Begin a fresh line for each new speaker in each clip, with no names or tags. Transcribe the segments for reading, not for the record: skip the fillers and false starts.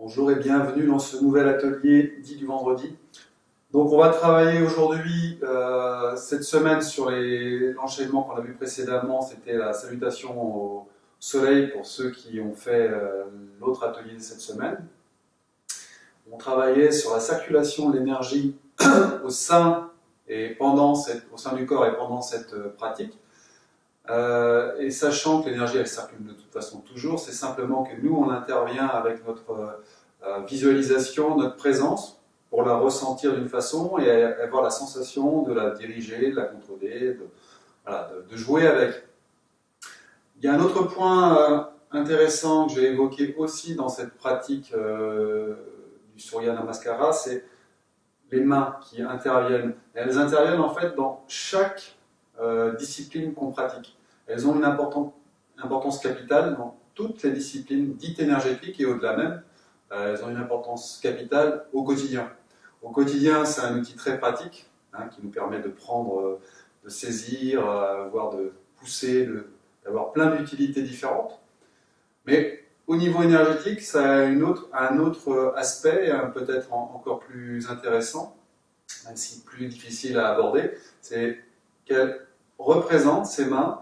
Bonjour et bienvenue dans ce nouvel atelier dit du vendredi. Donc on va travailler aujourd'hui, cette semaine, sur l'enchaînement qu'on a vu précédemment, c'était la salutation au soleil pour ceux qui ont fait l'autre atelier de cette semaine. On travaillait sur la circulation de l'énergie au sein du corps et pendant cette pratique. Et sachant que l'énergie elle circule de toute façon toujours, c'est simplement que nous on intervient avec notre visualisation, notre présence pour la ressentir d'une façon et avoir la sensation de la diriger, de la contrôler, de jouer avec. Il y a un autre point intéressant que j'ai évoqué aussi dans cette pratique du Surya Namaskara, c'est les mains qui interviennent. Et elles interviennent en fait dans chaque disciplines qu'on pratique. Elles ont une importance capitale dans toutes les disciplines dites énergétiques et au-delà même. Elles ont une importance capitale au quotidien. Au quotidien, c'est un outil très pratique qui nous permet de prendre, de saisir, voire de pousser, d'avoir plein d'utilités différentes. Mais au niveau énergétique, ça a un autre aspect, peut-être encore plus intéressant, même si plus difficile à aborder, c'est qu'elle représente, ces mains,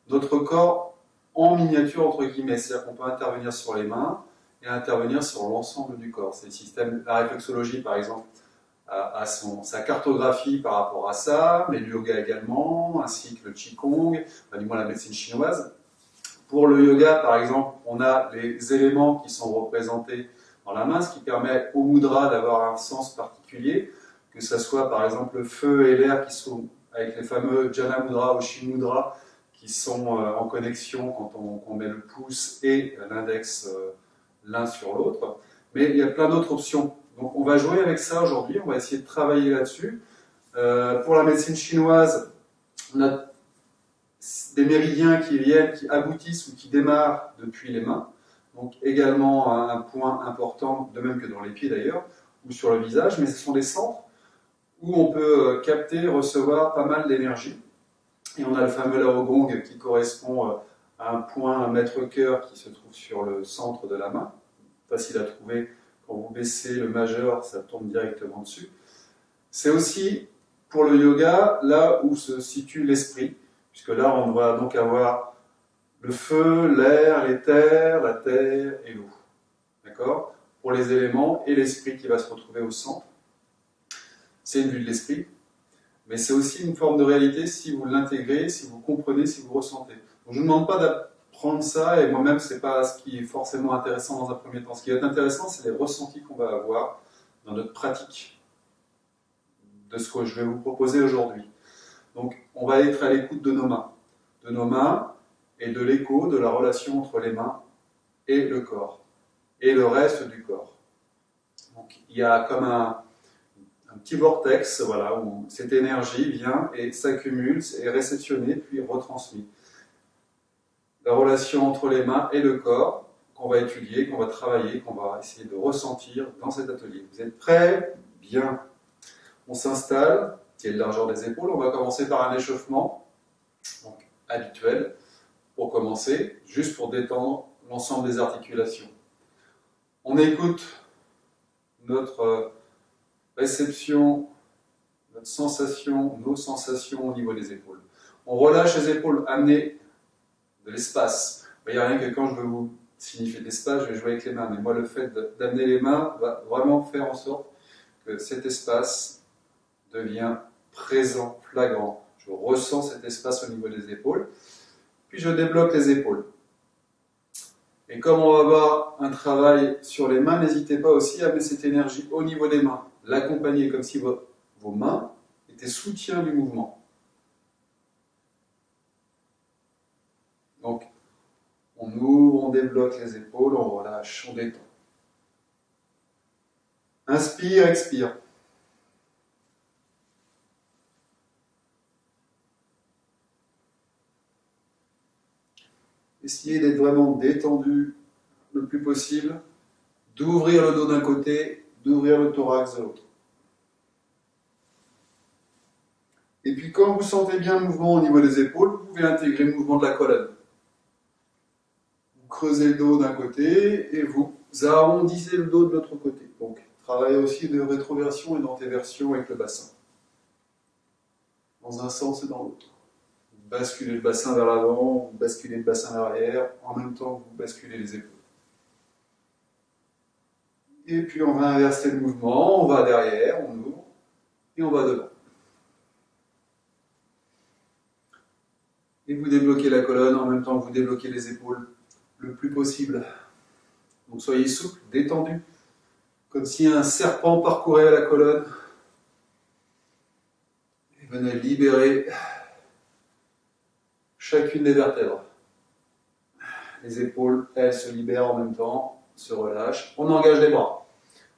notre corps en miniature, entre guillemets. C'est-à-dire qu'on peut intervenir sur les mains et intervenir sur l'ensemble du corps. C'est le système, la réflexologie, par exemple, a sa cartographie par rapport à ça, mais le yoga également, ainsi que le qigong, du moins la médecine chinoise. Pour le yoga, par exemple, on a les éléments qui sont représentés dans la main, ce qui permet au mudra d'avoir un sens particulier, que ce soit par exemple le feu et l'air qui sont avec les fameux Jana Mudra ou Shin Mudra qui sont en connexion quand on met le pouce et l'index l'un sur l'autre. Mais il y a plein d'autres options. Donc on va jouer avec ça aujourd'hui, on va essayer de travailler là-dessus. Pour la médecine chinoise, on a des méridiens qui viennent, qui aboutissent ou qui démarrent depuis les mains. Donc également un point important, de même que dans les pieds d'ailleurs, ou sur le visage, mais ce sont des centres où on peut capter, recevoir pas mal d'énergie. Et on a le fameux Lao Gong qui correspond à un point, un maître-cœur qui se trouve sur le centre de la main. Facile à trouver, quand vous baissez le majeur, ça tombe directement dessus. C'est aussi, pour le yoga, là où se situe l'esprit, puisque là on va donc avoir le feu, l'air, l'éther, la terre et l'eau. D'accord ? Pour les éléments et l'esprit qui va se retrouver au centre. C'est une vue de l'esprit, mais c'est aussi une forme de réalité si vous l'intégrez, si vous comprenez, si vous ressentez. Donc, je ne vous demande pas d'apprendre ça, et moi-même, ce n'est pas ce qui est forcément intéressant dans un premier temps. Ce qui va être intéressant, c'est les ressentis qu'on va avoir dans notre pratique de ce que je vais vous proposer aujourd'hui. Donc, on va être à l'écoute de nos mains et de l'écho de la relation entre les mains et le corps, et le reste du corps. Donc, il y a comme un petit vortex, voilà, où cette énergie vient et s'accumule, est réceptionnée, puis retransmise. La relation entre les mains et le corps, qu'on va étudier, qu'on va travailler, qu'on va essayer de ressentir dans cet atelier. Vous êtes prêts ? Bien. On s'installe, qui est de largeur des épaules. On va commencer par un échauffement, donc habituel, pour commencer, juste pour détendre l'ensemble des articulations. On écoute notre réception, notre sensation, nos sensations au niveau des épaules. On relâche les épaules, amener de l'espace. Il n'y a rien que quand je veux vous signifier de l'espace, je vais jouer avec les mains. Mais moi, le fait d'amener les mains va vraiment faire en sorte que cet espace devient présent, flagrant. Je ressens cet espace au niveau des épaules. Puis je débloque les épaules. Et comme on va avoir un travail sur les mains, n'hésitez pas aussi à mettre cette énergie au niveau des mains. L'accompagner comme si vos mains étaient soutien du mouvement. Donc, on ouvre, on débloque les épaules, on relâche, on détend. Inspire, expire. Essayez d'être vraiment détendu le plus possible, d'ouvrir le dos d'un côté, d'ouvrir le thorax de l'autre. Et puis quand vous sentez bien le mouvement au niveau des épaules, vous pouvez intégrer le mouvement de la colonne. Vous creusez le dos d'un côté et vous arrondissez le dos de l'autre côté. Donc, travaillez aussi de rétroversion et d'antéversion avec le bassin. Dans un sens et dans l'autre. Vous basculez le bassin vers l'avant, vous basculez le bassin vers l'arrière, en même temps que vous basculez les épaules. Et puis on va inverser le mouvement, on va derrière, on ouvre, et on va devant. Et vous débloquez la colonne en même temps que vous débloquez les épaules le plus possible. Donc soyez souple, détendu, comme si un serpent parcourait la colonne. Et venez libérer chacune des vertèbres. Les épaules, elles se libèrent en même temps, se relâchent. On engage les bras,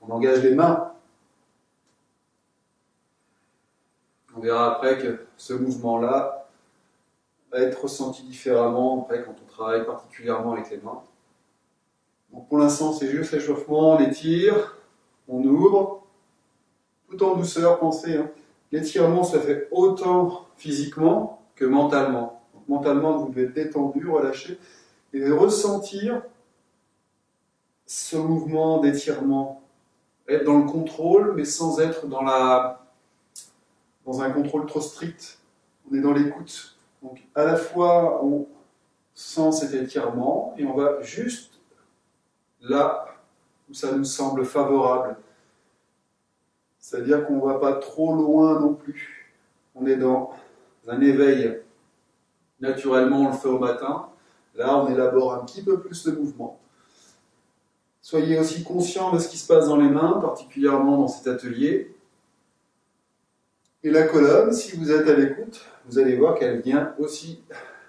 on engage les mains. On verra après que ce mouvement-là va être ressenti différemment après quand on travaille particulièrement avec les mains. Donc pour l'instant, c'est juste l'échauffement, on étire, on ouvre, tout en douceur, pensez. L'étirement se fait autant physiquement que mentalement. Donc mentalement, vous devez être détendu, relâcher, et ressentir ce mouvement d'étirement. Être dans le contrôle, mais sans être dans un contrôle trop strict. On est dans l'écoute. Donc à la fois, on sent cet étirement, et on va juste là où ça nous semble favorable. C'est-à-dire qu'on ne va pas trop loin non plus. On est dans un éveil. Naturellement, on le fait au matin. Là, on élabore un petit peu plus le mouvement. Soyez aussi conscient de ce qui se passe dans les mains, particulièrement dans cet atelier. Et la colonne, si vous êtes à l'écoute, vous allez voir qu'elle vient aussi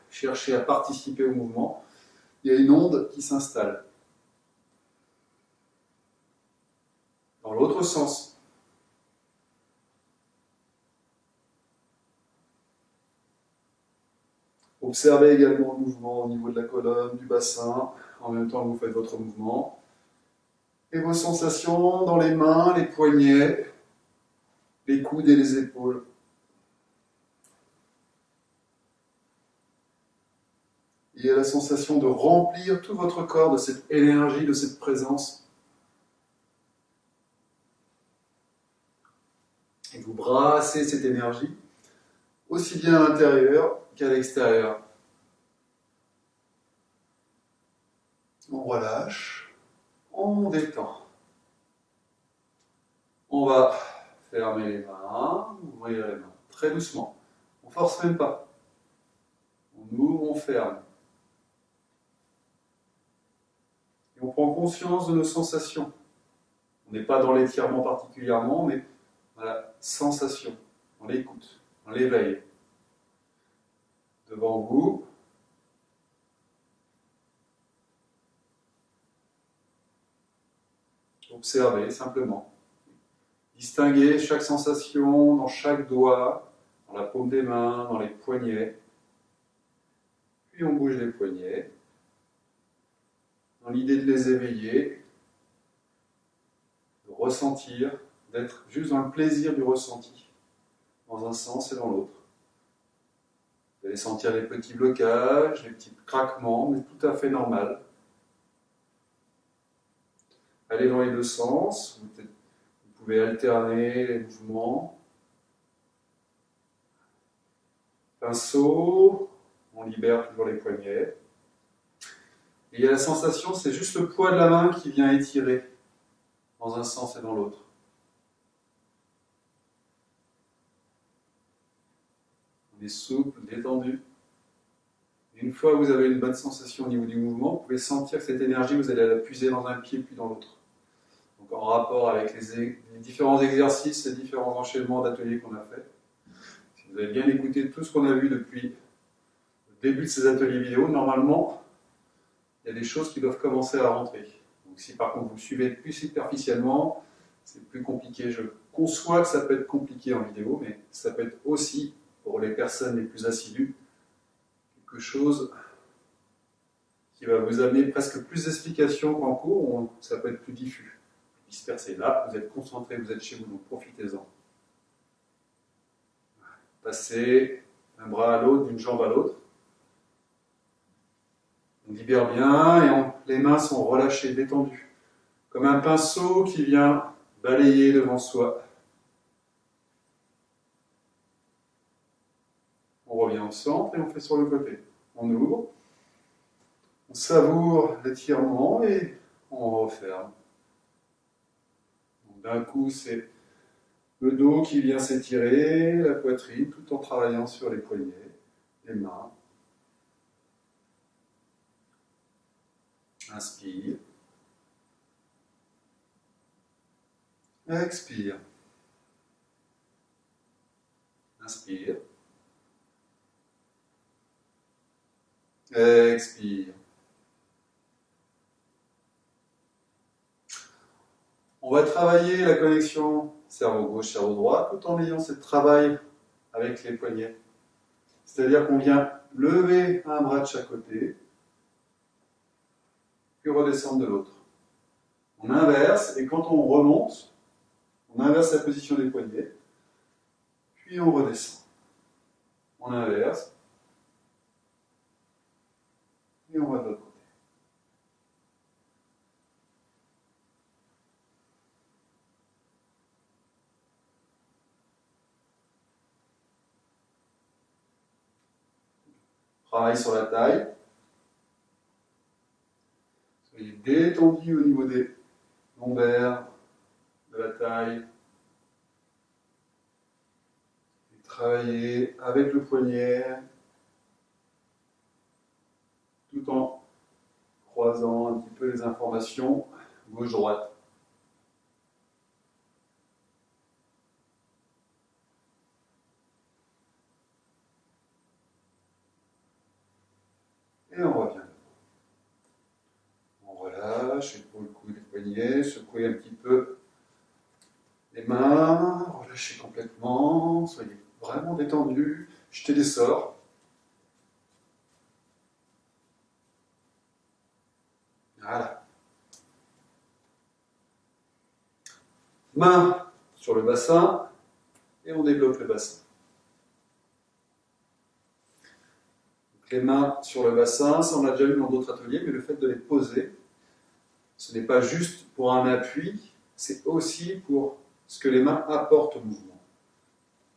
chercher à participer au mouvement. Il y a une onde qui s'installe. Dans l'autre sens. Observez également le mouvement au niveau de la colonne, du bassin, en même temps que vous faites votre mouvement. Et vos sensations dans les mains, les poignets, les coudes et les épaules. Il y a la sensation de remplir tout votre corps de cette énergie, de cette présence. Et vous brassez cette énergie, aussi bien à l'intérieur qu'à l'extérieur. On relâche, on détend. On va fermer les mains, ouvrir les mains, très doucement. On ne force même pas. On ouvre, on ferme. Et on prend conscience de nos sensations. On n'est pas dans l'étirement particulièrement, mais dans la sensation, on l'écoute, on l'éveille. Devant vous, observez simplement. Distinguez chaque sensation dans chaque doigt, dans la paume des mains, dans les poignets. Puis on bouge les poignets, dans l'idée de les éveiller, de ressentir, d'être juste dans le plaisir du ressenti, dans un sens et dans l'autre. Vous allez sentir les petits blocages, les petits craquements, mais tout à fait normal. Allez dans les deux sens, vous pouvez alterner les mouvements. Pinceau, on libère toujours les poignets. Et il y a la sensation, c'est juste le poids de la main qui vient étirer dans un sens et dans l'autre. On est souple, détendu. Et une fois que vous avez une bonne sensation au niveau du mouvement, vous pouvez sentir que cette énergie, vous allez la puiser dans un pied puis dans l'autre. Donc en rapport avec les différents exercices, les différents enchaînements d'ateliers qu'on a fait. Si vous avez bien écouté tout ce qu'on a vu depuis le début de ces ateliers vidéo, normalement, il y a des choses qui doivent commencer à rentrer. Donc si par contre vous suivez plus superficiellement, c'est plus compliqué. Je conçois que ça peut être compliqué en vidéo, mais ça peut être aussi, pour les personnes les plus assidues, quelque chose qui va vous amener presque plus d'explications qu'en cours, où ça peut être plus diffus, plus dispersé. Là, vous êtes concentré, vous êtes chez vous, donc profitez-en. Passez un bras à l'autre, d'une jambe à l'autre. On libère bien et les mains sont relâchées, détendues. comme un pinceau qui vient balayer devant soi. On revient au centre et on fait sur le côté. On ouvre, on savoure l'étirement et on referme. D'un coup, c'est le dos qui vient s'étirer, la poitrine, tout en travaillant sur les poignets, les mains. Inspire. Expire. Inspire. Expire. On va travailler la connexion cerveau gauche, cerveau droit, tout en ayant ce travail avec les poignets. C'est-à-dire qu'on vient lever un bras de chaque côté, puis redescendre de l'autre. On inverse, et quand on remonte, on inverse la position des poignets, puis on redescend. On inverse, et on va de l'autre côté. Travail sur la taille. Soyez détendu au niveau des lombaires, de la taille. Et travaillez avec le poignet, tout en croisant un petit peu les informations gauche-droite. Et on revient. On relâche, épaule, coude, poignet, secouez un petit peu les mains, relâchez complètement, soyez vraiment détendu, jetez des sorts. Voilà. Main sur le bassin et on débloque le bassin. Donc les mains sur le bassin, ça on l'a déjà vu dans d'autres ateliers, mais le fait de les poser, ce n'est pas juste pour un appui, c'est aussi pour ce que les mains apportent au mouvement.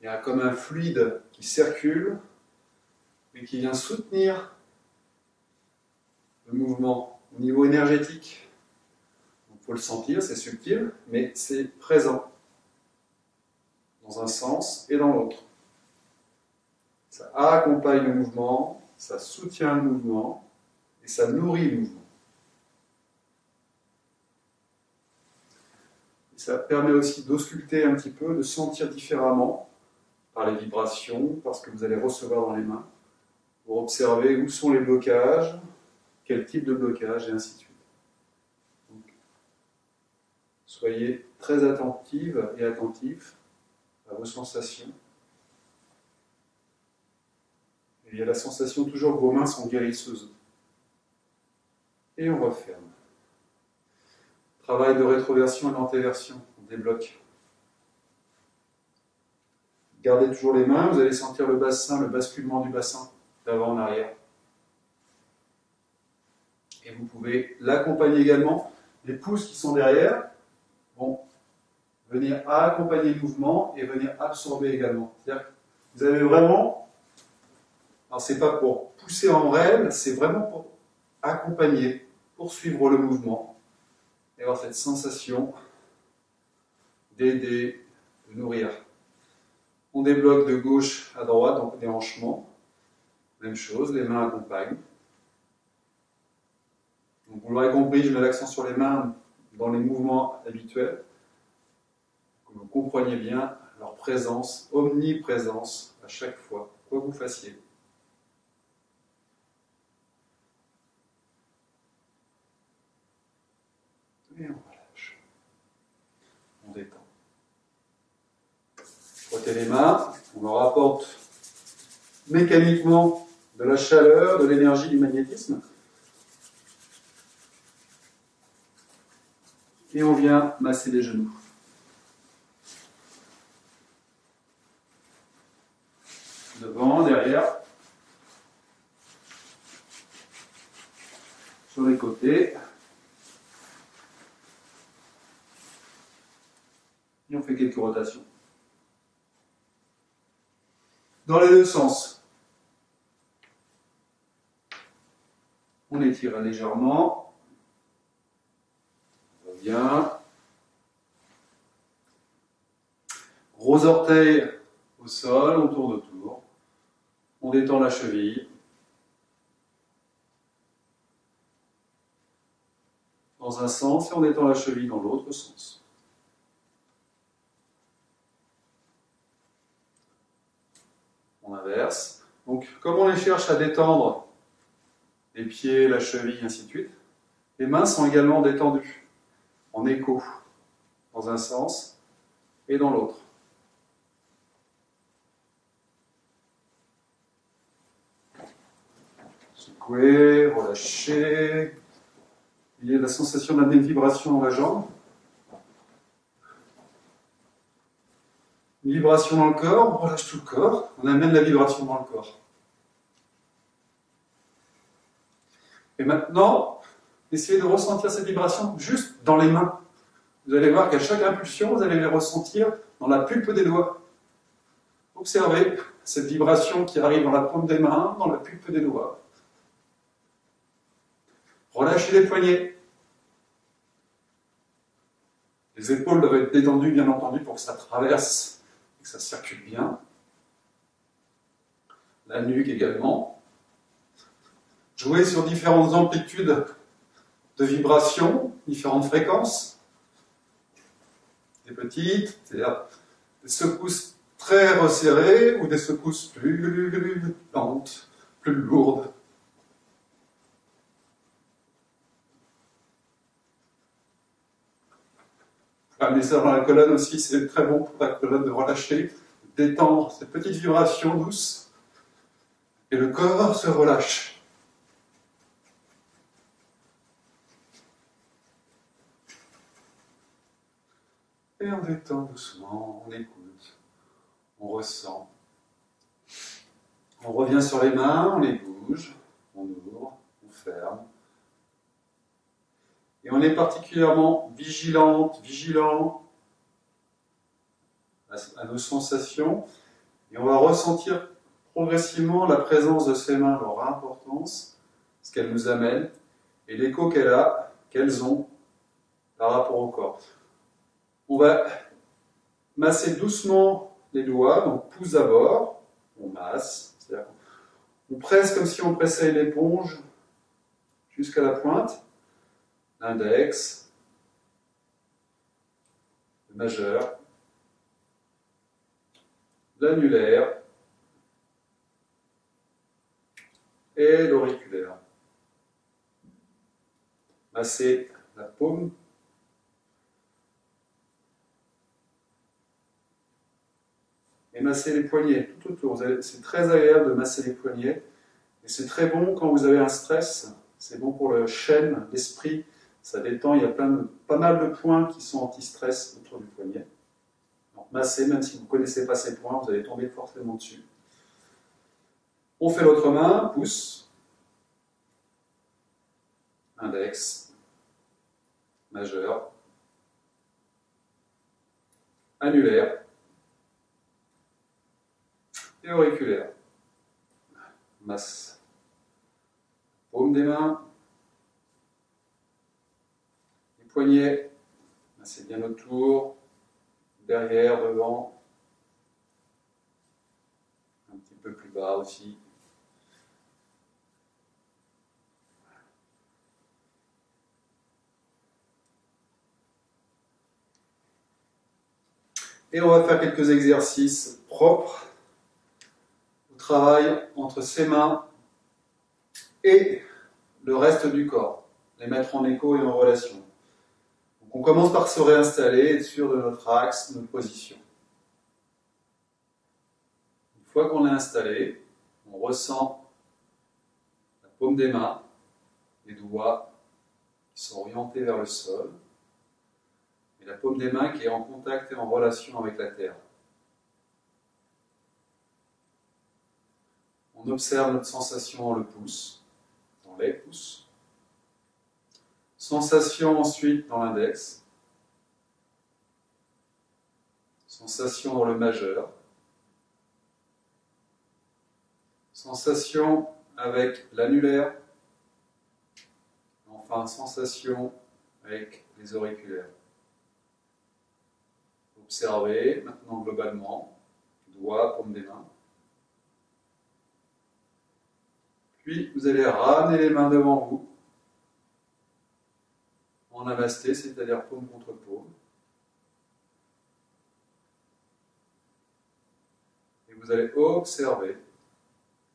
Il y a comme un fluide qui circule et qui vient soutenir le mouvement au niveau énergétique. Il faut le sentir, c'est subtil, mais c'est présent dans un sens et dans l'autre. Ça accompagne le mouvement, ça soutient le mouvement et ça nourrit le mouvement. Et ça permet aussi d'ausculter un petit peu, de sentir différemment par les vibrations, par ce que vous allez recevoir dans les mains, pour observer où sont les blocages, quel type de blocage et ainsi de suite. Donc, soyez très attentive et attentifs à vos sensations. Et il y a la sensation toujours que vos mains sont guérisseuses. Et on referme. Travail de rétroversion et d'antéversion, on débloque. Gardez toujours les mains, vous allez sentir le bassin, le basculement du bassin, d'avant en arrière. Et vous pouvez l'accompagner également. Les pouces qui sont derrière vont venir accompagner le mouvement et venir absorber également. C'est-à-dire que vous avez vraiment, alors c'est pas pour pousser en rêve, c'est vraiment pour accompagner, poursuivre le mouvement et avoir cette sensation d'aider, de nourrir. On débloque de gauche à droite, donc des hanchements. Même chose, les mains accompagnent. Donc vous l'aurez compris, je mets l'accent sur les mains dans les mouvements habituels. Que vous compreniez bien leur présence, omniprésence à chaque fois, quoi que vous fassiez. Et on relâche. On détend. Frottez les mains, on leur apporte mécaniquement de la chaleur, de l'énergie, du magnétisme. Et on vient masser les genoux. Devant, derrière, sur les côtés. Et on fait quelques rotations. Dans les deux sens. On étire légèrement. On revient. Gros orteil au sol, on tourne autour. On détend la cheville. Dans un sens et on détend la cheville dans l'autre sens. On inverse. Donc, comme on les cherche à détendre les pieds, la cheville, ainsi de suite, les mains sont également détendues, en écho, dans un sens et dans l'autre. Secouer, relâcher. Il y a la sensation d'amener une vibration dans la jambe. Une vibration dans le corps, on relâche tout le corps, on amène la vibration dans le corps. Et maintenant, essayez de ressentir cette vibration juste dans les mains. Vous allez voir qu'à chaque impulsion, vous allez les ressentir dans la pulpe des doigts. Observez cette vibration qui arrive dans la paume des mains, dans la pulpe des doigts. Relâchez les poignets. Les épaules doivent être détendues, bien entendu, pour que ça traverse et que ça circule bien. La nuque également. Jouez sur différentes amplitudes de vibration, différentes fréquences. Des petites, c'est-à-dire des secousses très resserrées ou des secousses plus lentes, plus lourdes. Amener ça dans la colonne aussi, c'est très bon pour la colonne de relâcher, de détendre cette petite vibration douce. Et le corps se relâche. Et on détend doucement, on écoute, on ressent. On revient sur les mains, on les bouge, on ouvre, on ferme. Et on est particulièrement vigilant à nos sensations. Et on va ressentir progressivement la présence de ces mains, leur importance, ce qu'elles nous amènent, et l'écho qu'elles ont par rapport au corps. On va masser doucement les doigts, donc pouce d'abord, on masse, c'est-à-dire on presse comme si on pressait une éponge jusqu'à la pointe. L'index, le majeur, l'annulaire et l'auriculaire. Massez la paume et massez les poignets tout autour. C'est très agréable de masser les poignets et c'est très bon quand vous avez un stress. C'est bon pour le chêne, l'esprit. Ça détend, il y a pas mal de points qui sont anti-stress autour du poignet. Donc massez, même si vous ne connaissez pas ces points, vous allez tomber forcément dessus. On fait l'autre main, pouce, index, majeur, annulaire et auriculaire. Masse. Paume des mains. Poignets, c'est bien autour, derrière, devant, un petit peu plus bas aussi. Et on va faire quelques exercices propres au travail entre ces mains et le reste du corps, les mettre en écho et en relation. On commence par se réinstaller, être sûr de notre axe, de notre position. Une fois qu'on est installé, on ressent la paume des mains, les doigts qui sont orientés vers le sol, et la paume des mains qui est en contact et en relation avec la terre. On observe notre sensation dans le pouce, dans les pouces. Sensation ensuite dans l'index. Sensation dans le majeur. Sensation avec l'annulaire. Enfin, sensation avec les auriculaires. Observez maintenant globalement, doigts, paume des mains. Puis vous allez ramener les mains devant vous, en namasté, c'est-à-dire paume contre paume. Et vous allez observer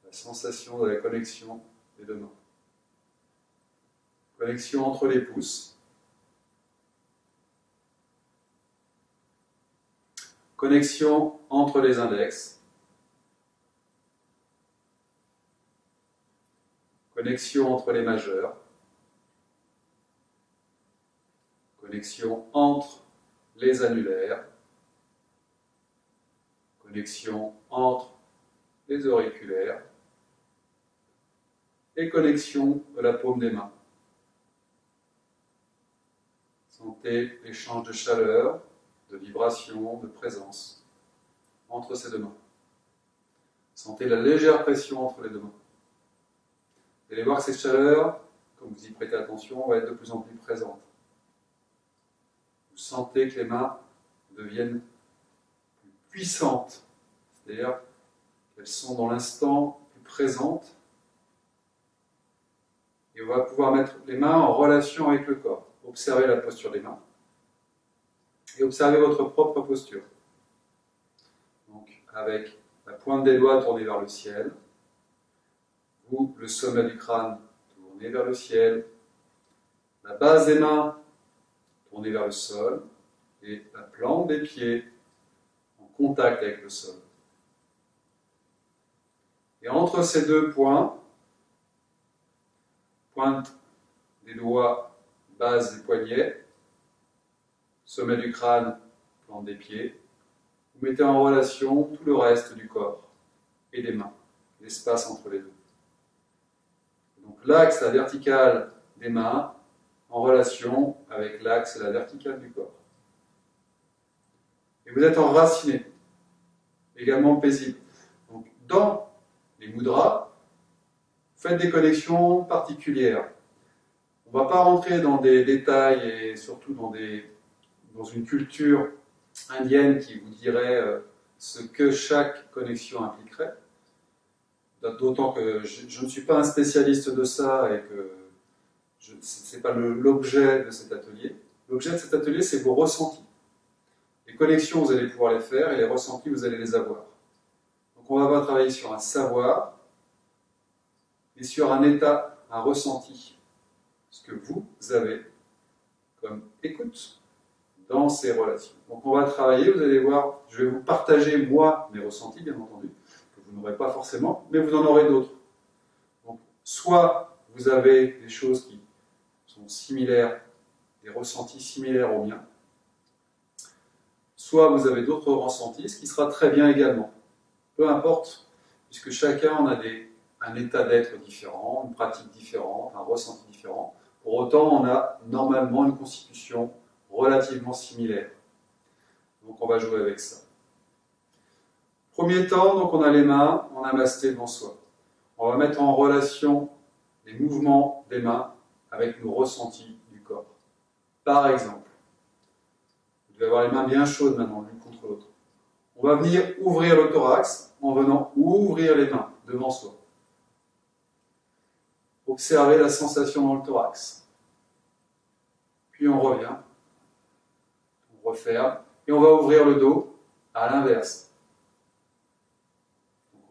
la sensation de la connexion des deux mains. Connexion entre les pouces. Connexion entre les index. Connexion entre les majeurs. Connexion entre les annulaires. Connexion entre les auriculaires. Et connexion de la paume des mains. Sentez l'échange de chaleur, de vibration, de présence entre ces deux mains. Sentez la légère pression entre les deux mains. Vous allez voir que cette chaleur, comme vous y prêtez attention, va être de plus en plus présente. Vous sentez que les mains deviennent plus puissantes, c'est-à-dire qu'elles sont dans l'instant plus présentes. Et on va pouvoir mettre les mains en relation avec le corps. Observez la posture des mains. Et observez votre propre posture. Donc, avec la pointe des doigts tournée vers le ciel, vous, le sommet du crâne tourné vers le ciel, la base des mains tournée vers le sol, et la plante des pieds en contact avec le sol. Et entre ces deux points, pointe des doigts, base des poignets, sommet du crâne, plante des pieds, vous mettez en relation tout le reste du corps et des mains, l'espace entre les deux. Donc l'axe, la verticale des mains, en relation avec l'axe et la verticale du corps. Et vous êtes enraciné, également paisible. Donc dans les mudras, faites des connexions particulières. On ne va pas rentrer dans des détails et surtout dans une culture indienne qui vous dirait ce que chaque connexion impliquerait. D'autant que je ne suis pas un spécialiste de ça et que ce n'est pas l'objet de cet atelier. L'objet de cet atelier, c'est vos ressentis. Les connexions, vous allez pouvoir les faire et les ressentis, vous allez les avoir. Donc on va travailler sur un savoir et sur un état, un ressenti. Ce que vous avez comme écoute dans ces relations. Donc on va travailler, vous allez voir, je vais vous partager moi mes ressentis, bien entendu, que vous n'aurez pas forcément, mais vous en aurez d'autres. Donc soit vous avez des choses qui sont similaires, des ressentis similaires aux miens, soit vous avez d'autres ressentis, ce qui sera très bien également. Peu importe, puisque chacun en a un état d'être différent, une pratique différente, un ressenti différent. Pour autant, on a normalement une constitution relativement similaire. Donc on va jouer avec ça. Premier temps, donc on a les mains en namasté devant soi. On va mettre en relation les mouvements des mains avec nos ressentis du corps. Par exemple, vous devez avoir les mains bien chaudes maintenant, l'une contre l'autre. On va venir ouvrir le thorax en venant ouvrir les mains devant soi. Observez la sensation dans le thorax. Puis on revient, on referme, et on va ouvrir le dos à l'inverse.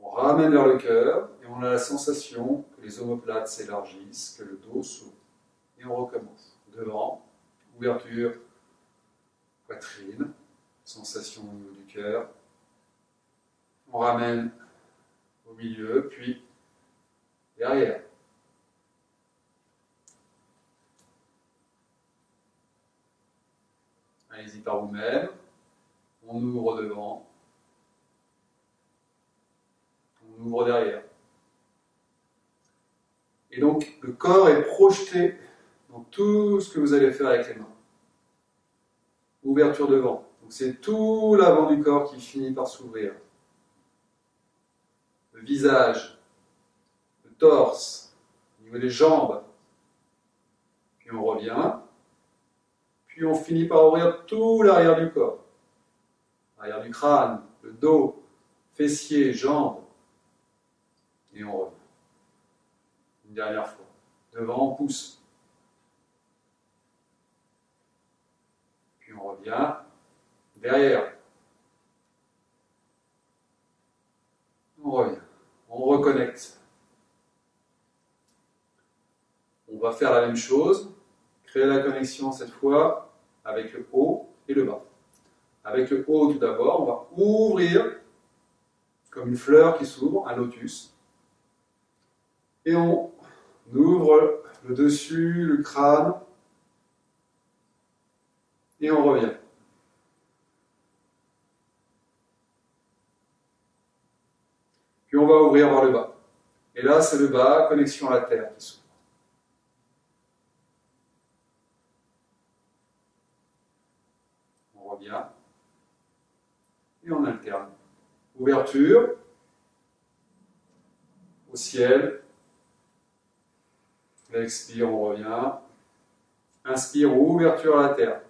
On ramène vers le cœur, et on a la sensation que les omoplates s'élargissent, que le dos s'ouvre. Et on recommence. Devant, ouverture, poitrine, sensation au niveau du cœur. On ramène au milieu, puis derrière. Allez-y par vous-même. On ouvre devant. On ouvre derrière. Et donc, le corps est projeté dans tout ce que vous allez faire avec les mains. Ouverture devant. Donc c'est tout l'avant du corps qui finit par s'ouvrir. Le visage, le torse, au niveau des jambes. Puis on revient. Puis on finit par ouvrir tout l'arrière du corps. L'arrière du crâne, le dos, fessiers, jambes. Et on revient. Une dernière fois. Devant, on pousse. Puis on revient. Derrière. On revient. On reconnecte. On va faire la même chose. Créer la connexion cette fois avec le haut et le bas. Avec le haut tout d'abord, on va ouvrir comme une fleur qui s'ouvre, un lotus. Et on ouvre le dessus, le crâne. Et on revient. Puis on va ouvrir vers le bas. Et là, c'est le bas, connexion à la terre qui s'ouvre. On revient. Et on alterne. Ouverture au ciel. Expire, on revient. Inspire, ouverture à la terre.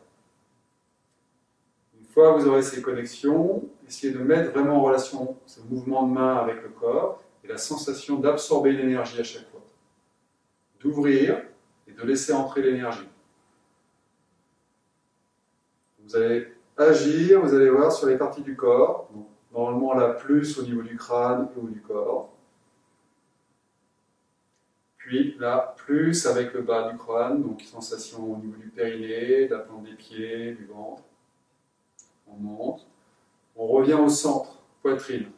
Une fois que vous aurez ces connexions, essayez de mettre vraiment en relation ce mouvement de main avec le corps et la sensation d'absorber l'énergie à chaque fois. D'ouvrir et de laisser entrer l'énergie. Vous allez agir, vous allez voir sur les parties du corps. Donc, normalement là plus au niveau du crâne et au du corps. Puis là, plus avec le bas du crâne, donc sensation au niveau du périnée, de la plante des pieds, du ventre. On monte. On revient au centre, poitrine,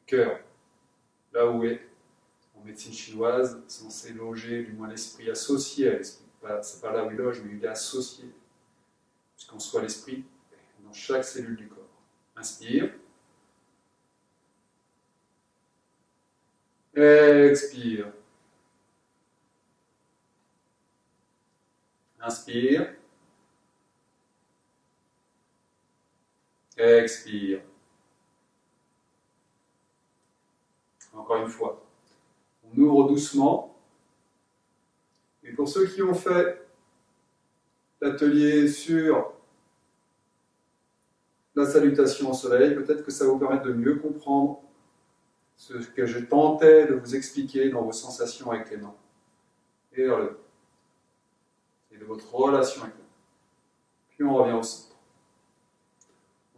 cœur, là où est, en médecine chinoise, censé loger, du moins l'esprit associé à l'esprit. C'est pas là où il loge, mais il est associé. Puisqu'en soit l'esprit dans chaque cellule du corps. Inspire. Expire. Inspire. Expire. Encore une fois. On ouvre doucement. Et pour ceux qui ont fait l'atelier sur la salutation au soleil, peut-être que ça va vous permettre de mieux comprendre ce que je tentais de vous expliquer dans vos sensations avec les mains et vers le bas, et de votre relation avec les mains. Puis on revient au centre.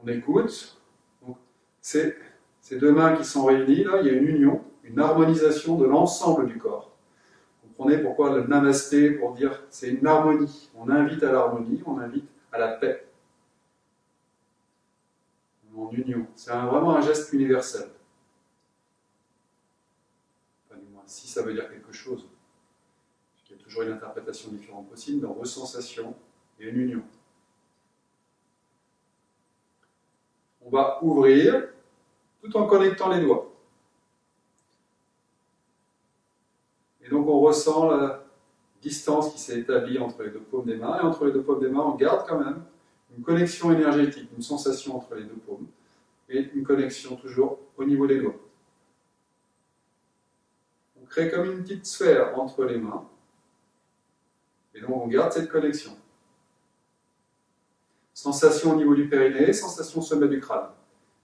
On écoute. Donc, c'est ces deux mains qui sont réunies, là, il y a une union, une harmonisation de l'ensemble du corps. Vous comprenez pourquoi le namasté, pour dire c'est une harmonie. On invite à l'harmonie, on invite à la paix. En union. C'est vraiment un geste universel. Si ça veut dire quelque chose. Il y a toujours une interprétation différente possible dans vos sensations et une union. On va ouvrir tout en connectant les doigts. Et donc on ressent la distance qui s'est établie entre les deux paumes des mains. Et entre les deux paumes des mains, on garde quand même une connexion énergétique, une sensation entre les deux paumes. Et une connexion toujours au niveau des doigts. On crée comme une petite sphère entre les mains. Et donc on garde cette connexion. Sensation au niveau du périnée, sensation au sommet du crâne.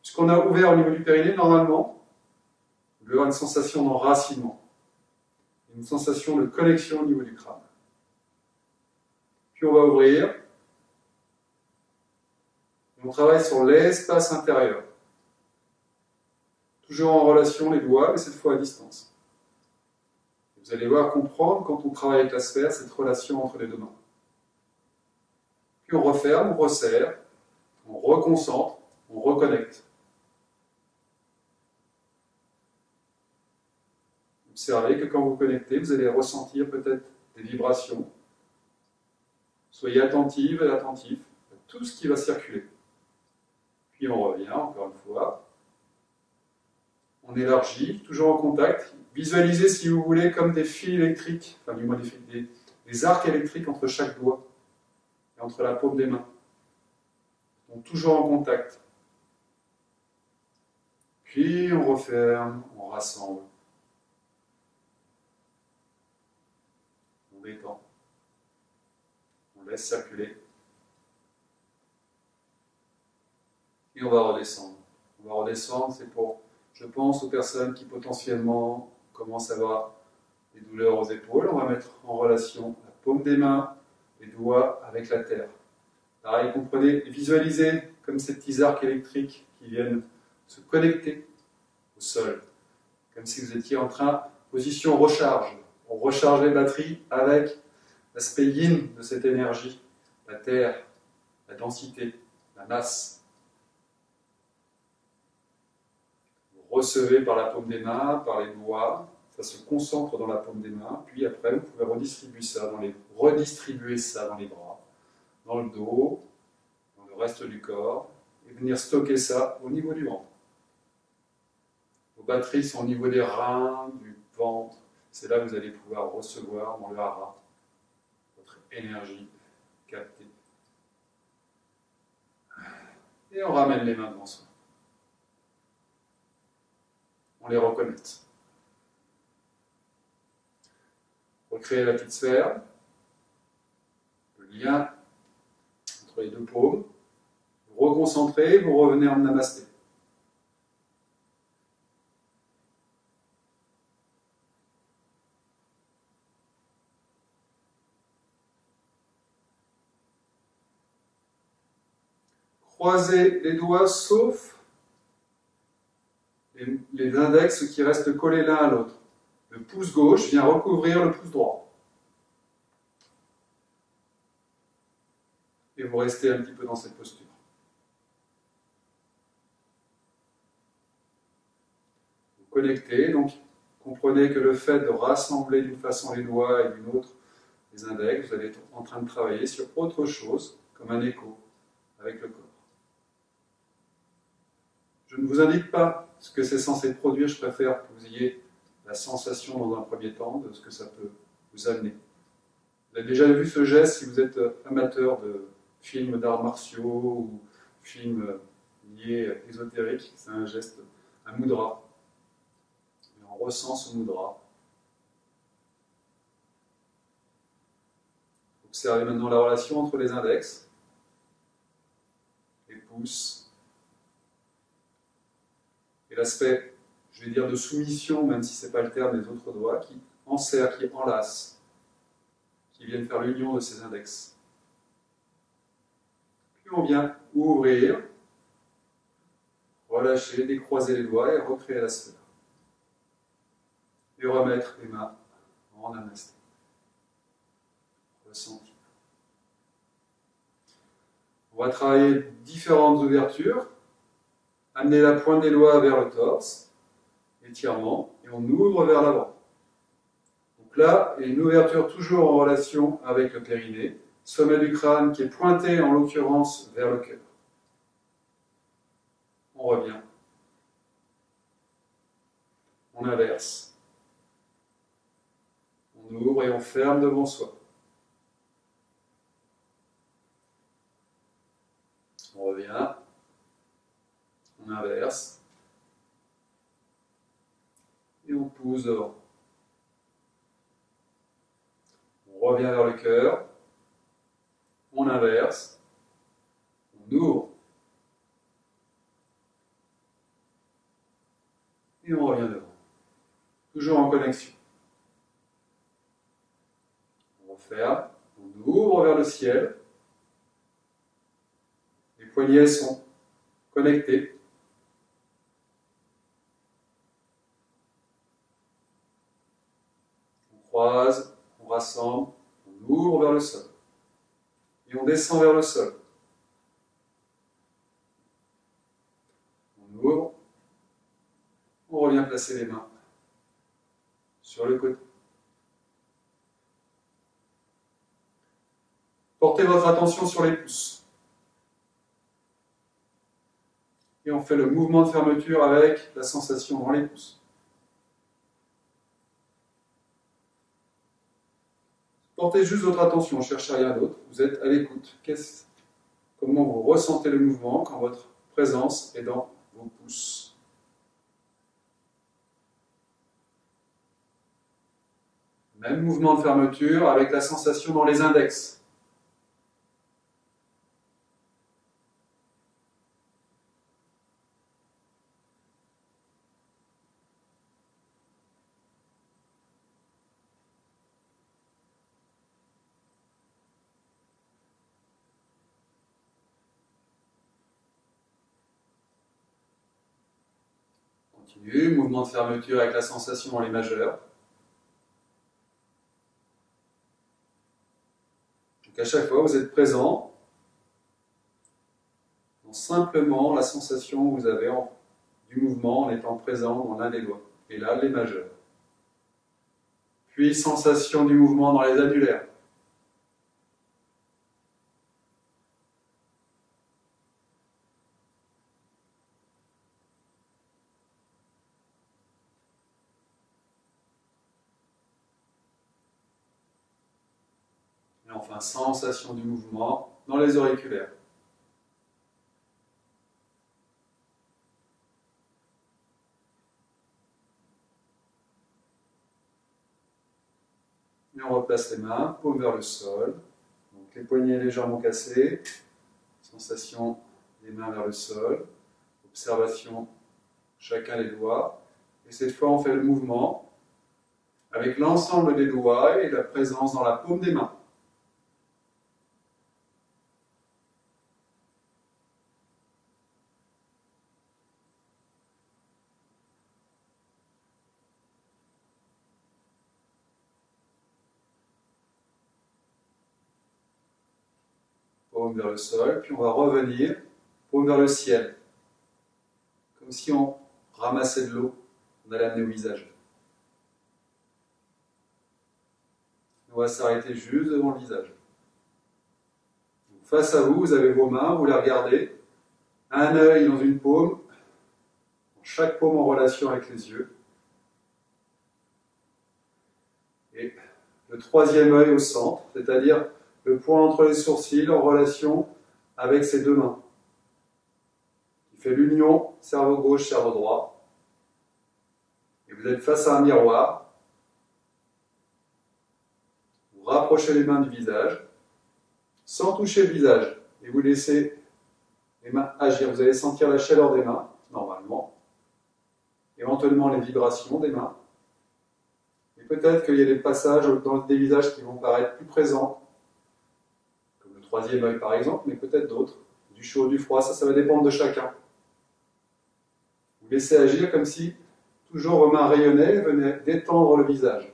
Puisqu'on a ouvert au niveau du périnée, normalement, il y aura une sensation d'enracinement. Une sensation de connexion au niveau du crâne. Puis on va ouvrir. Et on travaille sur l'espace intérieur. Toujours en relation les doigts, mais cette fois à distance. Vous allez voir comprendre quand on travaille avec la sphère, cette relation entre les deux mains. Puis on referme, on resserre, on reconcentre, on reconnecte. Observez que quand vous connectez, vous allez ressentir peut-être des vibrations. Soyez attentive et attentif à tout ce qui va circuler. Puis on revient, encore une fois. On élargit, toujours en contact. Visualisez, si vous voulez, comme des fils électriques, enfin du moins des arcs électriques entre chaque doigt et entre la paume des mains. Donc toujours en contact. Puis on referme, on rassemble. On détend. On laisse circuler. Et on va redescendre. On va redescendre, c'est pour, je pense, aux personnes qui potentiellement commencent à avoir des douleurs aux épaules. On va mettre en relation la paume des mains, les doigts avec la terre. Pareil, comprenez, visualisez comme ces petits arcs électriques qui viennent se connecter au sol. Comme si vous étiez en train, position recharge. On recharge les batteries avec l'aspect yin de cette énergie, la terre, la densité, la masse. Vous recevez par la paume des mains, par les doigts, ça se concentre dans la paume des mains, puis après vous pouvez redistribuer ça dans les bras, dans le dos, dans le reste du corps, et venir stocker ça au niveau du ventre. Vos batteries sont au niveau des reins, du ventre, c'est là que vous allez pouvoir recevoir dans le hara votre énergie captée. Et on ramène les mains devant soi. On les reconnecte. Recréer la petite sphère, le lien entre les deux paumes. Vous reconcentrez, vous revenez en namasté. Croisez les doigts sauf les index qui restent collés l'un à l'autre. Le pouce gauche vient recouvrir le pouce droit. Et vous restez un petit peu dans cette posture. Vous connectez, donc comprenez que le fait de rassembler d'une façon les doigts et d'une autre les index, vous allez être en train de travailler sur autre chose, comme un écho avec le corps. Je ne vous indique pas ce que c'est censé produire, je préfère que vous ayez la sensation dans un premier temps de ce que ça peut vous amener. Vous avez déjà vu ce geste si vous êtes amateur de films d'arts martiaux ou films liés ésotériques, c'est un geste, un mudra. Et on ressent ce mudra. Observez maintenant la relation entre les index, les pouces, et l'aspect, je vais dire, de soumission, même si ce n'est pas le terme des autres doigts, qui enserrent, qui enlacent, qui viennent faire l'union de ces index. Puis on vient ouvrir, relâcher, décroiser les doigts et recréer la sphère. Et remettre les mains en namasté. Ressenti. On va travailler différentes ouvertures. Amener la pointe des doigts vers le torse, étirement, et on ouvre vers l'avant. Donc là, il y a une ouverture toujours en relation avec le périnée, sommet du crâne qui est pointé en l'occurrence vers le cœur. On revient. On inverse. On ouvre et on ferme devant soi. On revient. On inverse. Et on pousse devant. On revient vers le cœur. On inverse. On ouvre. Et on revient devant. Toujours en connexion. On referme. On ouvre vers le ciel. Les poignets sont connectés. On croise, on rassemble, on ouvre vers le sol. Et on descend vers le sol. On ouvre, on revient placer les mains sur le côté. Portez votre attention sur les pouces. Et on fait le mouvement de fermeture avec la sensation dans les pouces. Portez juste votre attention, ne cherchez rien d'autre, vous êtes à l'écoute. comment vous ressentez le mouvement quand votre présence est dans vos pouces. Même mouvement de fermeture avec la sensation dans les index. Continue, mouvement de fermeture avec la sensation dans les majeurs. Donc à chaque fois, vous êtes présent dans simplement la sensation que vous avez du mouvement en étant présent dans l'un des doigts. Et là, les majeurs. Puis sensation du mouvement dans les annulaires. Et enfin, sensation du mouvement dans les auriculaires. Et on replace les mains, paume vers le sol. Donc les poignets légèrement cassés. Sensation des mains vers le sol. Observation, chacun des doigts. Et cette fois, on fait le mouvement avec l'ensemble des doigts et la présence dans la paume des mains. Paume vers le sol, puis on va revenir, paume vers le ciel. Comme si on ramassait de l'eau, on allait amener au visage. On va s'arrêter juste devant le visage. Donc, face à vous, vous avez vos mains, vous les regardez. Un œil dans une paume, chaque paume en relation avec les yeux. Et le troisième œil au centre, c'est-à-dire le point entre les sourcils en relation avec ces deux mains. Qui fait l'union cerveau gauche, cerveau droit. Et vous êtes face à un miroir. Vous rapprochez les mains du visage, sans toucher le visage. Et vous laissez les mains agir. Vous allez sentir la chaleur des mains, normalement. Éventuellement les vibrations des mains. Et peut-être qu'il y a des passages dans des visages qui vont paraître plus présents, comme le troisième œil par exemple, mais peut-être d'autres. Du chaud, du froid, ça va dépendre de chacun. Vous laissez agir comme si toujours vos mains rayonnaient et venaient détendre le visage.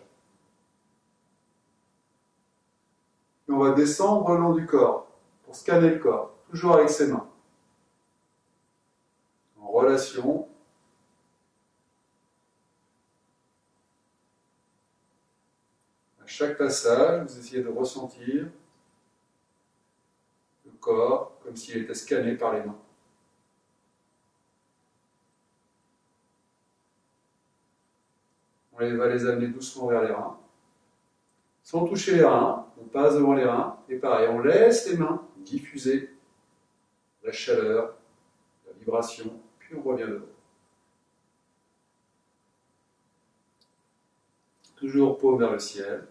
Et on va descendre le long du corps pour scanner le corps, toujours avec ses mains. En relation. À chaque passage, vous essayez de ressentir le corps comme s'il était scanné par les mains. On va les amener doucement vers les reins. Sans toucher les reins, on passe devant les reins, et pareil, on laisse les mains diffuser la chaleur, la vibration, puis on revient devant. Toujours paume vers le ciel.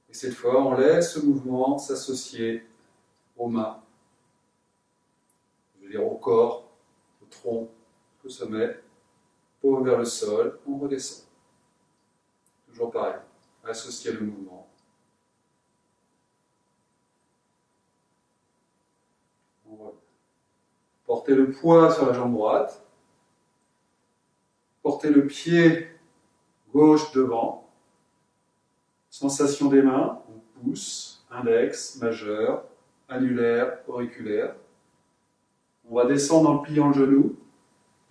Et cette fois, on laisse ce mouvement s'associer aux mains, je veux dire au corps, au tronc, au sommet. Paume vers le sol, on redescend. Toujours pareil, associer le mouvement. On revient. Portez le poids sur la jambe droite. Portez le pied gauche devant. Sensation des mains, on pousse, index, majeur, annulaire, auriculaire. On va descendre en pliant le genou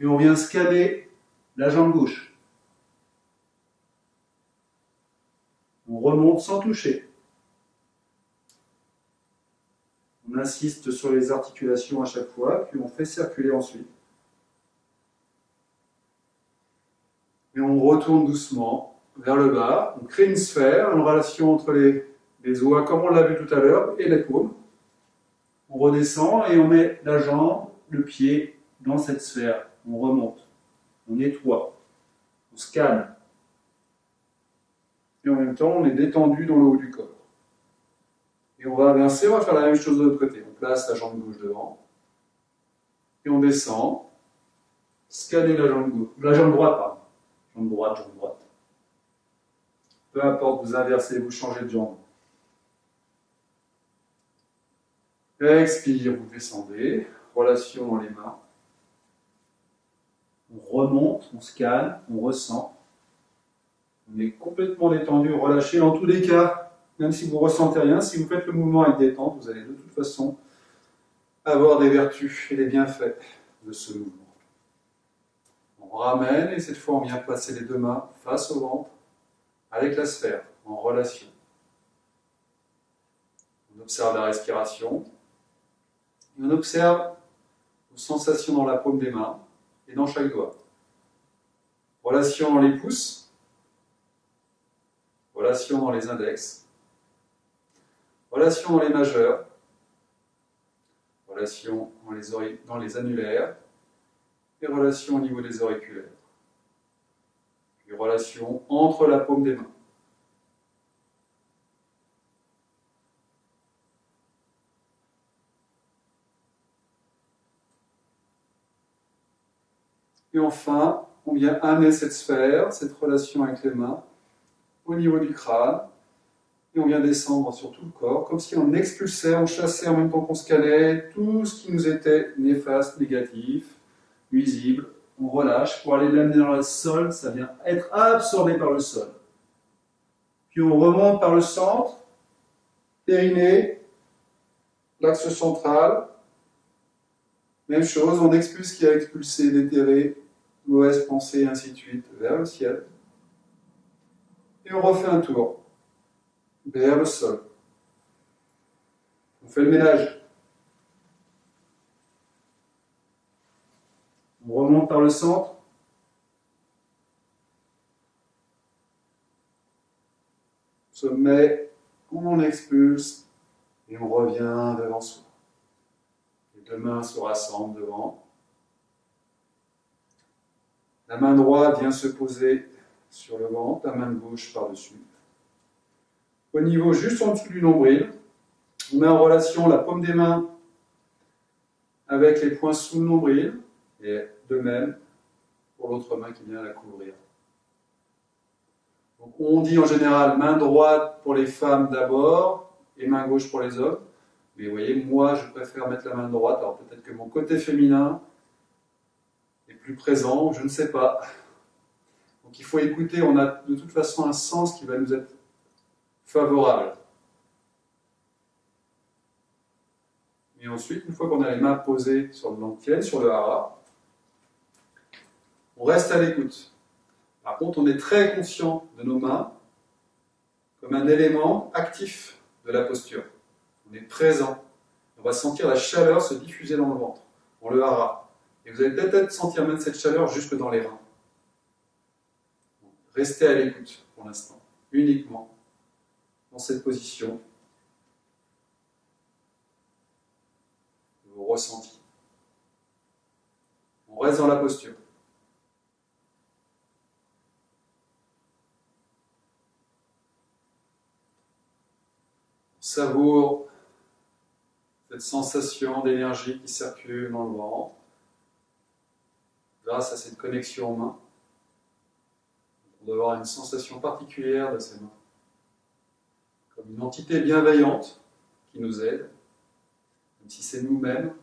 et on vient scanner la jambe gauche. On remonte sans toucher. On insiste sur les articulations à chaque fois, puis on fait circuler ensuite. Et on retourne doucement vers le bas. On crée une sphère, une relation entre les doigts, comme on l'a vu tout à l'heure, et les paumes. On redescend et on met la jambe, le pied dans cette sphère. On remonte, on nettoie, on scanne. Et en même temps, on est détendu dans le haut du corps. Et on va avancer, on va faire la même chose de l'autre côté. On place la jambe gauche devant. Et on descend. Scanner la jambe gauche. La jambe droite, pardon. Jambe droite, jambe droite. Peu importe, vous inversez, vous changez de jambe. Expire, vous descendez. Relation dans les mains. On remonte, on scanne, on ressent. On est complètement détendu, relâché. Dans tous les cas, même si vous ne ressentez rien, si vous faites le mouvement avec détente, vous allez de toute façon avoir des vertus et des bienfaits de ce mouvement. On ramène et cette fois on vient placer les deux mains face au ventre avec la sphère, en relation. On observe la respiration et on observe nos sensations dans la paume des mains et dans chaque doigt. Relation dans les pouces, relation dans les index, relation dans les majeurs, relation dans les annulaires et relation au niveau des auriculaires. Puis relation entre la paume des mains. Et enfin, on vient amener cette sphère, cette relation avec les mains, au niveau du crâne, et on vient descendre sur tout le corps, comme si on expulsait, on chassait en même temps qu'on scannait tout ce qui nous était néfaste, négatif, nuisible. On relâche pour aller l'amener dans le sol, ça vient être absorbé par le sol. Puis on remonte par le centre, périnée, l'axe central. Même chose, on expulse ce qui a expulsé, déterré, mauvaise pensée, et ainsi de suite, vers le ciel. Et on refait un tour vers le sol. On fait le ménage. On remonte par le centre. Sommet, on expulse et on revient devant soi. Les deux mains se rassemblent devant. La main droite vient se poser sur le ventre, la main gauche par-dessus. Au niveau juste en dessous du nombril, on met en relation la paume des mains avec les poings sous le nombril, et de même pour l'autre main qui vient la couvrir. Donc on dit en général main droite pour les femmes d'abord et main gauche pour les hommes. Mais vous voyez, moi je préfère mettre la main droite, alors peut-être que mon côté féminin est plus présent, je ne sais pas. Donc il faut écouter, on a de toute façon un sens qui va nous être favorable. Et ensuite, une fois qu'on a les mains posées sur le dantian, sur le hara, on reste à l'écoute. Par contre, on est très conscient de nos mains comme un élément actif de la posture. On est présent. On va sentir la chaleur se diffuser dans le ventre, dans le hara. Et vous allez peut-être sentir même cette chaleur jusque dans les reins. Restez à l'écoute pour l'instant, uniquement dans cette position. Vos ressentis. On reste dans la posture. On savoure cette sensation d'énergie qui circule dans le ventre grâce à cette connexion aux mains. On doit avoir une sensation particulière de ces mains, comme une entité bienveillante qui nous aide, même si c'est nous-mêmes,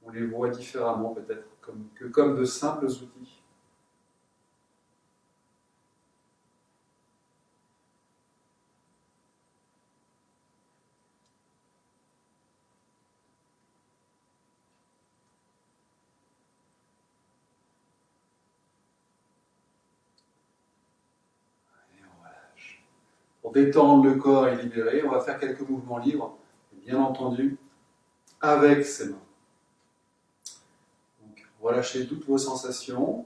on les voit différemment peut-être que comme de simples outils. Pour détendre le corps et libérer, on va faire quelques mouvements libres, bien entendu, avec ses mains. Donc, relâchez toutes vos sensations,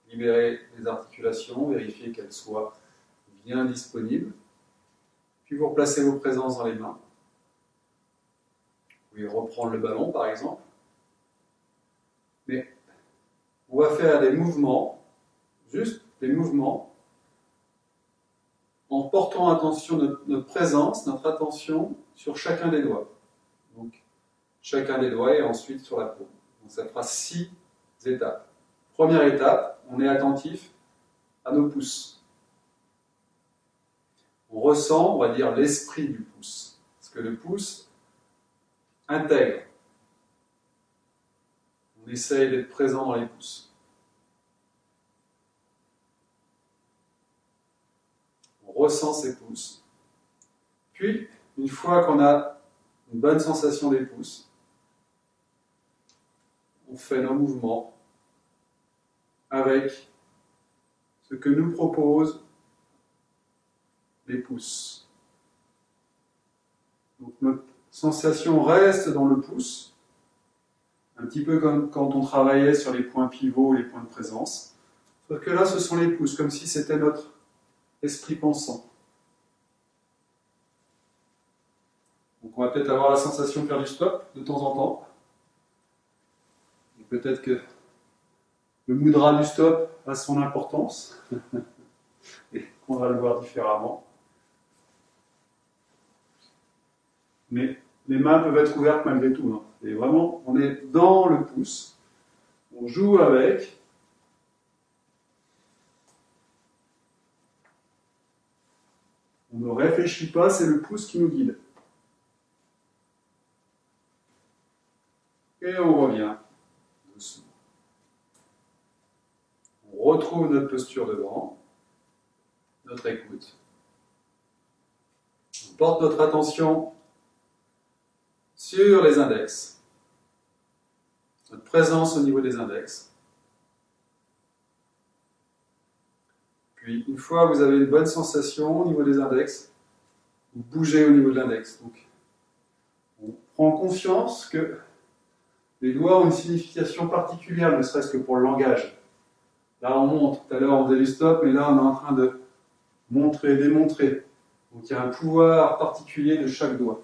libérez les articulations, vérifiez qu'elles soient bien disponibles. Puis vous replacez vos présences dans les mains. Vous pouvez reprendre le ballon par exemple. Mais on va faire des mouvements, juste des mouvements, en portant attention notre présence, notre attention sur chacun des doigts. Donc, chacun des doigts et ensuite sur la paume. Donc, ça fera 6 étapes. Première étape, on est attentif à nos pouces. On ressent, on va dire, l'esprit du pouce. Parce que le pouce intègre. On essaye d'être présent dans les pouces. On ressent ses pouces. Puis, une fois qu'on a une bonne sensation des pouces, on fait nos mouvements avec ce que nous proposent les pouces. Donc notre sensation reste dans le pouce, un petit peu comme quand on travaillait sur les points pivots, les points de présence. Sauf que là, ce sont les pouces, comme si c'était notre esprit pensant. Donc on va peut-être avoir la sensation de faire du stop de temps en temps. Peut-être que le mudra du stop a son importance et qu'on va le voir différemment. Mais les mains peuvent être ouvertes malgré tout. Hein. Et vraiment, on est dans le pouce. On joue avec. On ne réfléchit pas, c'est le pouce qui nous guide. Et on revient doucement. On retrouve notre posture devant, notre écoute. On porte notre attention sur les index. Notre présence au niveau des index. Puis, une fois que vous avez une bonne sensation au niveau des index, vous bougez au niveau de l'index. Donc, on prend conscience que les doigts ont une signification particulière, ne serait-ce que pour le langage. Là, on montre. Tout à l'heure, on faisait du stop, mais là, on est en train de montrer, démontrer. Donc, il y a un pouvoir particulier de chaque doigt.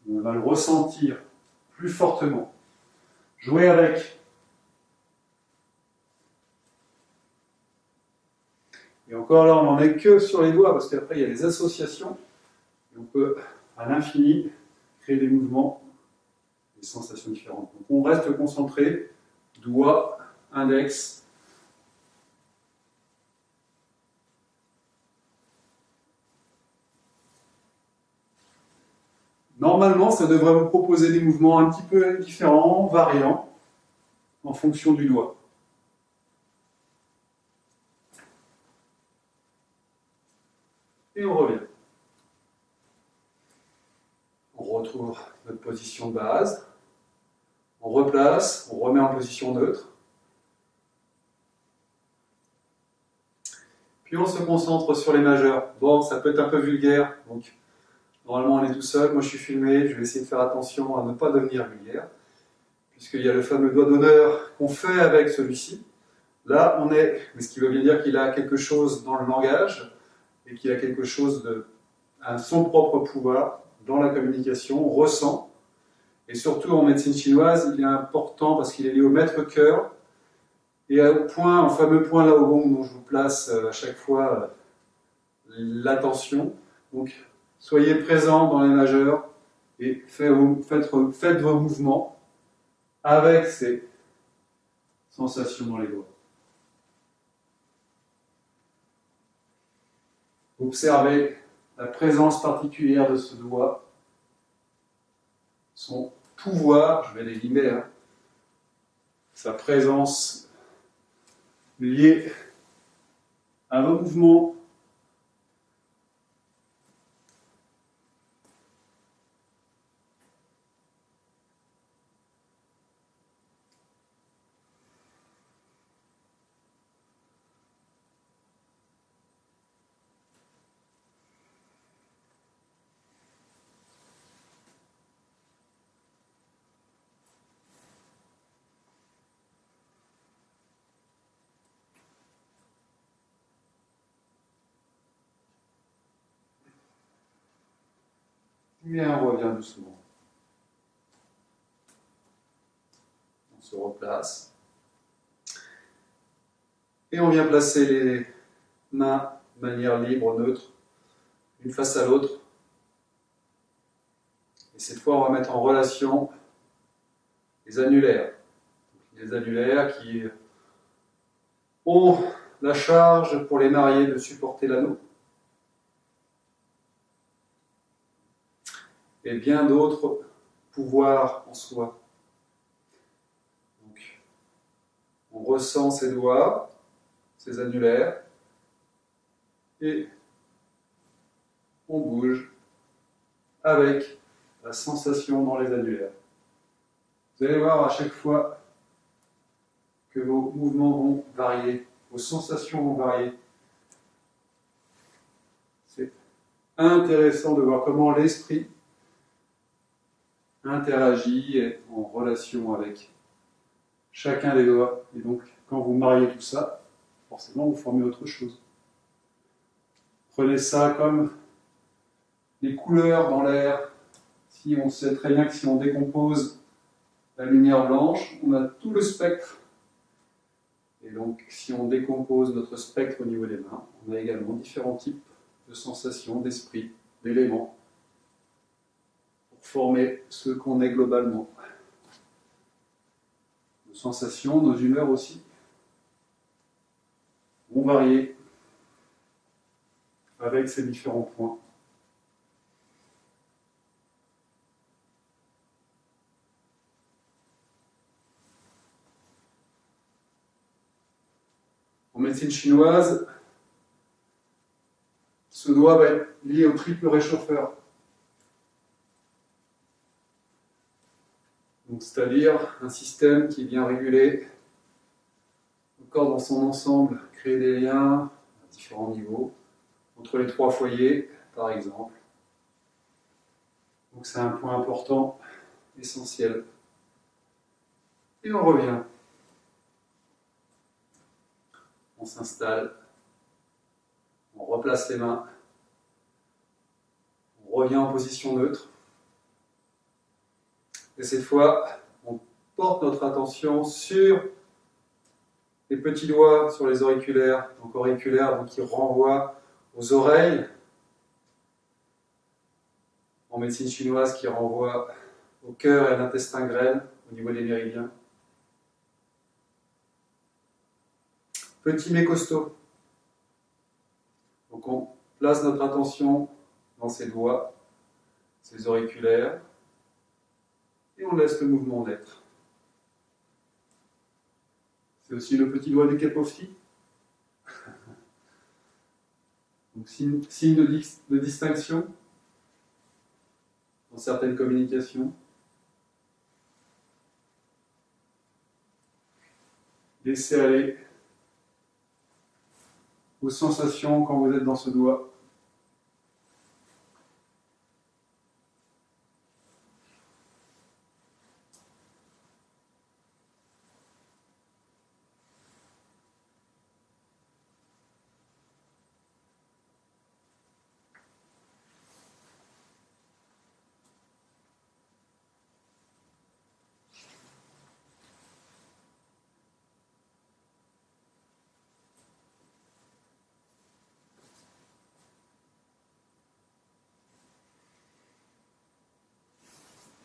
On va le ressentir plus fortement. Jouer avec. Et encore là, on n'en est que sur les doigts, parce qu'après, il y a les associations. Et on peut, à l'infini, créer des mouvements, des sensations différentes. Donc, on reste concentré, doigt, index. Normalement, ça devrait vous proposer des mouvements un petit peu différents, variants, en fonction du doigt. Et on revient. On retrouve notre position de base. On replace, on remet en position neutre. Puis on se concentre sur les majeurs. Bon, ça peut être un peu vulgaire, donc normalement on est tout seul. Moi je suis filmé, je vais essayer de faire attention à ne pas devenir vulgaire, puisqu'il y a le fameux doigt d'honneur qu'on fait avec celui-ci. Là, on est, mais ce qui veut bien dire qu'il a quelque chose dans le langage, et qu'il a quelque chose à son propre pouvoir dans la communication, on ressent. Et surtout en médecine chinoise, il est important parce qu'il est lié au maître-cœur et au fameux point là au gong dont je vous place à chaque fois l'attention. Donc, soyez présents dans les majeurs et faites vos mouvements avec ces sensations dans les doigts. Observez la présence particulière de ce doigt, son pouvoir, je vais les limer, hein, sa présence liée à vos mouvements. Et on revient doucement. On se replace. Et on vient placer les mains de manière libre, neutre, une face à l'autre. Et cette fois, on va mettre en relation les annulaires. Les annulaires qui ont la charge pour les mariés de supporter l'anneau. Et bien d'autres pouvoirs en soi. Donc, on ressent ses doigts, ses annulaires, et on bouge avec la sensation dans les annulaires. Vous allez voir à chaque fois que vos mouvements vont varier, vos sensations vont varier. C'est intéressant de voir comment l'esprit interagit et est en relation avec chacun des doigts. Et donc, quand vous mariez tout ça, forcément, vous formez autre chose. Prenez ça comme les couleurs dans l'air. Si on sait très bien que si on décompose la lumière blanche, on a tout le spectre. Et donc, si on décompose notre spectre au niveau des mains, on a également différents types de sensations, d'esprit, d'éléments, pour former ce qu'on est globalement. Nos sensations, nos humeurs aussi vont varier avec ces différents points. En médecine chinoise, ce doigt va être lié au triple réchauffeur. C'est-à-dire un système qui vient réguler le corps dans son ensemble, créer des liens à différents niveaux, entre les trois foyers, par exemple. Donc c'est un point important, essentiel. Et on revient. On s'installe, on replace les mains, on revient en position neutre. Et cette fois, on porte notre attention sur les petits doigts, sur les auriculaires, donc qui renvoient aux oreilles. En médecine chinoise, qui renvoient au cœur et à l'intestin grêle, au niveau des méridiens. Petit mais costaud. Donc on place notre attention dans ses doigts, ses auriculaires, et on laisse le mouvement d'être. C'est aussi le petit doigt du Kapofti. Donc signe de distinction dans certaines communications. Laissez aller vos sensations quand vous êtes dans ce doigt.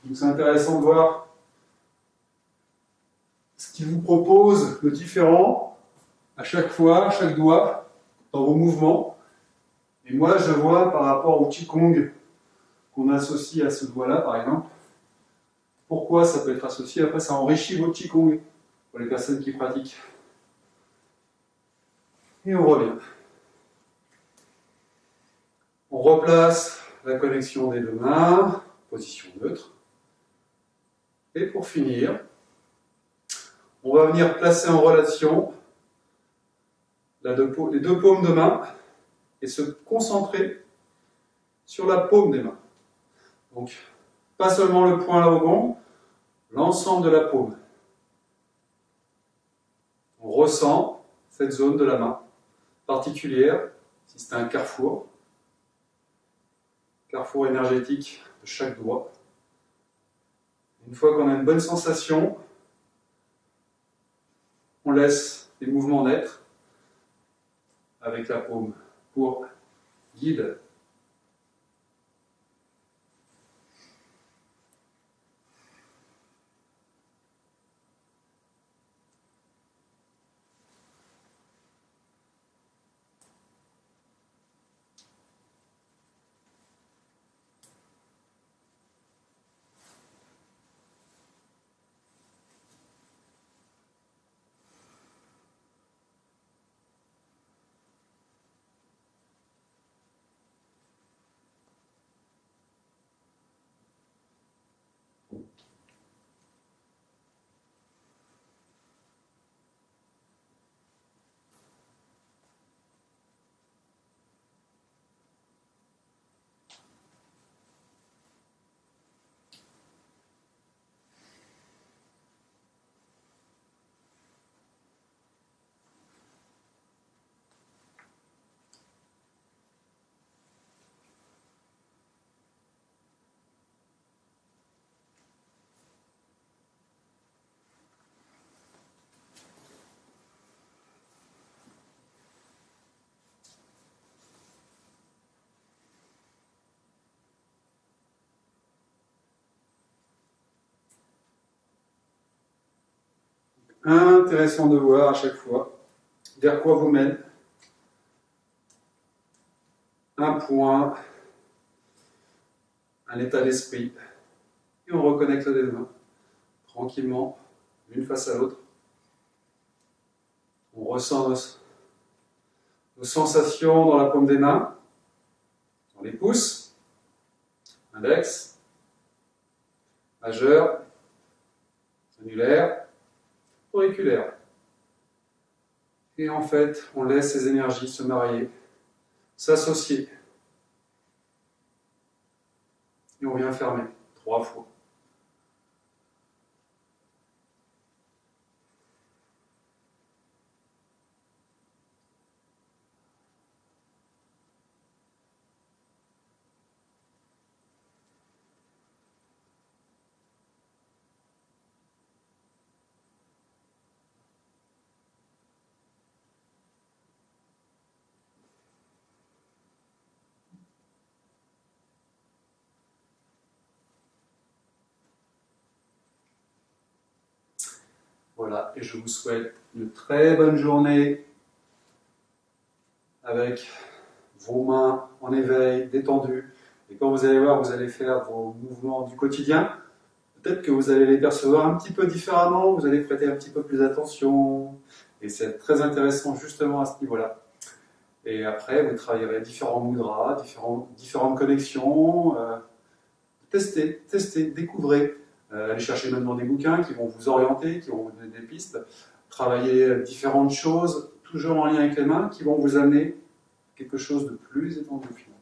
Donc c'est intéressant de voir ce qu'il vous propose de différent à chaque fois, à chaque doigt, dans vos mouvements. Et moi, je vois par rapport au Qigong qu'on associe à ce doigt-là, par exemple, pourquoi ça peut être associé. Après, ça enrichit votre Qigong pour les personnes qui pratiquent. Et on revient. On replace la connexion des deux mains, position neutre. Et pour finir, on va venir placer en relation les deux paumes de main et se concentrer sur la paume des mains. Donc, pas seulement le poing là au gond, l'ensemble de la paume. On ressent cette zone de la main particulière, si c'est un carrefour énergétique de chaque doigt. Une fois qu'on a une bonne sensation, on laisse les mouvements naître avec la paume pour guide. Intéressant de voir à chaque fois vers quoi vous mène un point, un état d'esprit, et on reconnecte les mains tranquillement, l'une face à l'autre. On ressent nos sensations dans la paume des mains, dans les pouces, index, majeur, annulaire, auriculaire. Et en fait, on laisse ces énergies se marier, s'associer. Et on vient fermer 3 fois. Voilà, et je vous souhaite une très bonne journée avec vos mains en éveil, détendues. Et quand vous allez voir, vous allez faire vos mouvements du quotidien. Peut-être que vous allez les percevoir un petit peu différemment, vous allez prêter un petit peu plus attention. Et c'est très intéressant justement à ce niveau-là. Et après, vous travaillerez différents mudras, différentes connexions. Testez, découvrez. Allez chercher maintenant des bouquins qui vont vous orienter, qui vont vous donner des pistes. Travailler différentes choses, toujours en lien avec les mains, qui vont vous amener quelque chose de plus étendu au final.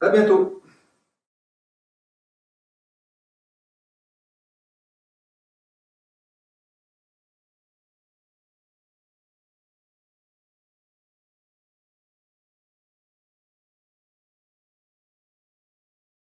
À bientôt!